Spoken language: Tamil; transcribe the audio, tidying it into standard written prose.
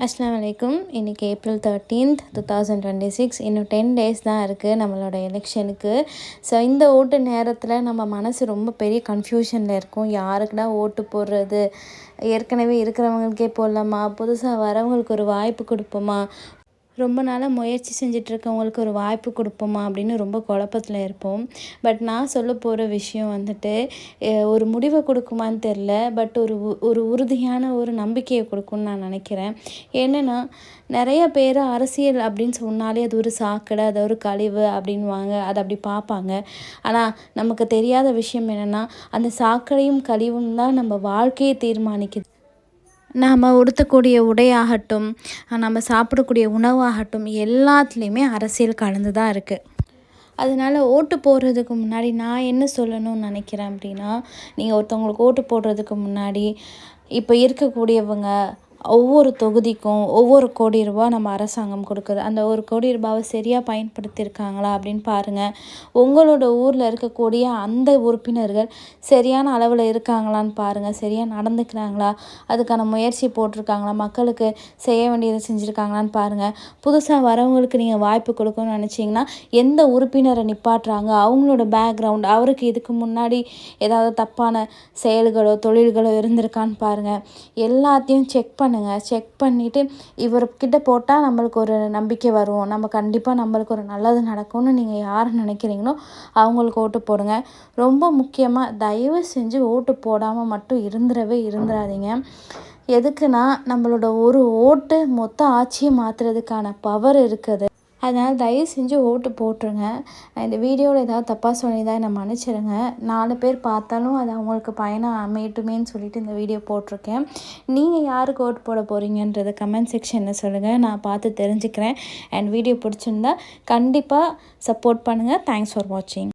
அஸ்ஸலாமு அலைக்கும். இன்றைக்கி April 13th 2026. இன்னும் 10 டேஸ் தான் இருக்குது நம்மளோட எலெக்ஷனுக்கு. ஸோ இந்த ஓட்டு நேரத்தில் நம்ம மனசு ரொம்ப பெரிய கன்ஃப்யூஷனில் இருக்கும். யாருக்குடா ஓட்டு போடுறது, ஏற்கனவே இருக்கிறவங்களுக்கே போடலாமா, புதுசாக வரவங்களுக்கு ஒரு வாய்ப்பு கொடுப்போமா, ரொம்ப நாளாக முயற்சி செஞ்சிட்ருக்கவங்களுக்கு ஒரு வாய்ப்பு கொடுப்போமா அப்படின்னு ரொம்ப குழப்பத்தில் இருப்போம். பட் நான் சொல்ல போகிற விஷயம் வந்துட்டு ஒரு முடிவை கொடுக்குமான்னு தெரில, பட் ஒரு உறுதியான ஒரு நம்பிக்கையை கொடுக்கும்னு நான் நினைக்கிறேன். என்னென்னா, நிறைய பேர் அரசியல் அப்படின்னு சொன்னாலே அது ஒரு சாக்கடை, அது ஒரு கழிவு அப்படின்வாங்க, அதை அப்படி பார்ப்பாங்க. ஆனால் நமக்கு தெரியாத விஷயம் என்னென்னா, அந்த சாக்கடையும் கழிவும் தான் நம்ம வாழ்க்கையை தீர்மானிக்குது. நாம் உடுத்தக்கூடிய உடையாகட்டும், நம்ம சாப்பிடக்கூடிய உணவாகட்டும், எல்லாத்துலேயுமே அரசியல் கலந்து தான் இருக்குது. அதனால் ஓட்டு போடுறதுக்கு முன்னாடி நான் என்ன சொல்லணும்னு நினைக்கிறேன் அப்படின்னா, நீங்கள் ஒருத்தவங்களுக்கு ஓட்டு போடுறதுக்கு முன்னாடி இப்போ இருக்கக்கூடியவங்க ஒவ்வொரு தொகுதிக்கும் ஒவ்வொரு கோடி ரூபா நம்ம அரசாங்கம் கொடுக்குது. அந்த ஒரு கோடி ரூபாவை சரியாக பயன்படுத்தியிருக்காங்களா அப்படின்னு பாருங்கள். உங்களோட ஊரில் இருக்கக்கூடிய அந்த உறுப்பினர்கள் சரியான அளவில் இருக்காங்களான்னு பாருங்கள். சரியாக நடந்துக்கிறாங்களா, அதுக்கான முயற்சி போட்டிருக்காங்களா, மக்களுக்கு செய்ய வேண்டியதை செஞ்சுருக்காங்களான்னு பாருங்கள். புதுசாக வரவங்களுக்கு நீங்கள் வாய்ப்பு கொடுக்கணும்னு நினச்சிங்கன்னா, எந்த உறுப்பினரை நிப்பாட்டுறாங்க, அவங்களோட பேக்ரவுண்ட், அவருக்கு இதுக்கு முன்னாடி ஏதாவது தப்பான செயல்களோ தொழில்களோ இருந்திருக்கான்னு பாருங்கள். எல்லாத்தையும் செக் பண்ணிவிட்டு இவர்கிட்ட போட்டால் நம்மளுக்கு ஒரு நம்பிக்கை வரும், நம்ம கண்டிப்பாக நம்மளுக்கு ஒரு நல்லது நடக்கும்னு நீங்கள் யார் நினைக்கிறீங்களோ அவங்களுக்கு ஓட்டு போடுங்க. ரொம்ப முக்கியமாக தயவு செஞ்சு ஓட்டு போடாமல் மட்டும் இருந்துடாதீங்க. எதுக்குன்னா, நம்மளோட ஒரு ஓட்டு மொத்த ஆட்சியை மாற்றுறதுக்கான பவர் இருக்குது. அதனால் தயவு செஞ்சு ஓட்டு போட்டுருங்க. இந்த வீடியோவில் ஏதாவது தப்பாக சொல்லியிருந்தா என்னை மன்னிச்சிடுங்க. 4 பேர் பார்த்தாலும் அது அவங்களுக்கு பயனாக அமையட்டுமேன்னு சொல்லிட்டு இந்த வீடியோ போட்டிருக்கேன். நீங்கள் யாருக்கு ஓட்டு போட போகிறீங்கன்றதை கமெண்ட் செக்ஷனில் சொல்லுங்கள், நான் பார்த்து தெரிஞ்சுக்கிறேன். அண்ட் வீடியோ பிடிச்சிருந்தா கண்டிப்பாக சப்போர்ட் பண்ணுங்கள். தேங்க்ஸ் ஃபார் வாட்சிங்.